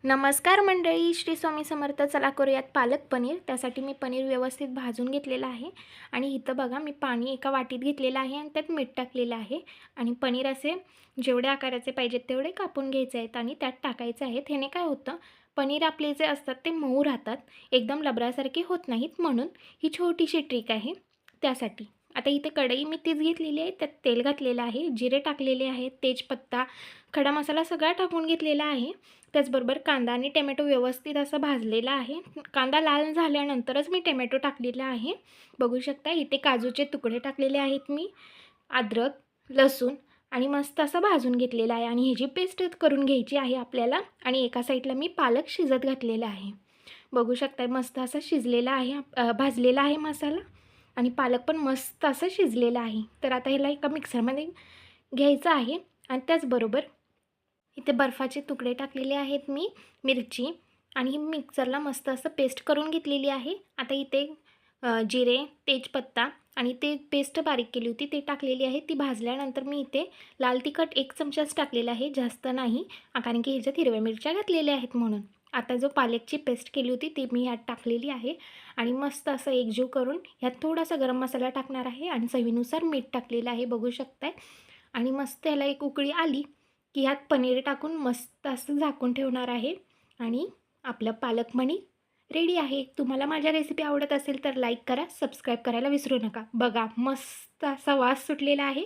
नमस्कार मंडळी, श्री स्वामी समर्थ. चला करूयात पालक पनीर. त्यासाठी मी पनीर व्यवस्थित भाजून घेतलेलं आहे आणि इथं बघा मी पाणी एका वाटीत घेतलेलं आहे आणि त्यात मीठ टाकलेलं आहे आणि पनीर असे जेवढे आकाराचे पाहिजेत तेवढे कापून घ्यायचे आहेत आणि त्यात टाकायचे आहेत. ह्याने काय होतं, पनीर आपले जे असतात ते मऊ राहतात, एकदम लबरासारखे होत नाहीत. म्हणून ही छोटीशी ट्रिक आहे त्यासाठी. आता इथे कढई मी तीच घेतलेली आहे, त्यात तेल घातलेलं आहे, जिरे टाकलेले आहेत, तेजपत्ता, खडा मसाला सगळा टाकून घेतलेला आहे. त्याचबरोबर कांदा आणि टोमॅटो व्यवस्थित असं भाजलेला आहे. कांदा लाल झाल्यानंतरच मी टोमॅटो टाकलेला आहे. बघू शकता इथे काजूचे तुकडे टाकलेले आहेत मी, अद्रक, लसूण आणि मस्त असं भाजून घेतलेलं आहे आणि ह्याची पेस्ट करून घ्यायची आहे आपल्याला. आणि एका साईडला मी पालक शिजत घातलेला आहे. बघू शकता मस्त असं शिजलेला आहे, भाजलेला आहे मसाला आणि पालक पण मस्त असं शिजलेलं आहे. तर आता ह्याला एका मिक्सरमध्ये घ्यायचं आहे आणि त्याचबरोबर इथे बर्फाचे तुकडे टाकलेले आहेत मी, मिरची आणि ही मिक्सरला मस्त असं पेस्ट करून घेतलेली आहे. आता इथे जिरे, तेजपत्ता आणि ते पेस्ट बारीक केली होती ते टाकलेली आहे. ती भाजल्यानंतर मी इथे लाल तिखट 1 चमचाच टाकलेला आहे, जास्त नाही, कारण की ह्याच्यात हिरव्या मिरच्या घातलेल्या आहेत म्हणून. आता जो पालकची पेस्ट केली होती ती मी यात टाकलेली आहे आणि मस्त असं एकजीव करून ह्यात थोडासा गरम मसाला टाकणार आहे आणि चवीनुसार मीठ टाकलेलं आहे, बघू शकताय. आणि मस्त ह्याला एक उकळी आली की ह्यात पनीर टाकून मस्त असं झाकून ठेवणार आहे आणि आपलं पालक पनीर रेडी आहे. तुम्हाला माझ्या रेसिपी आवडत असेल तर लाईक करा, सबस्क्राईब करायला विसरू नका. बघा मस्त असा वास सुटलेला आहे.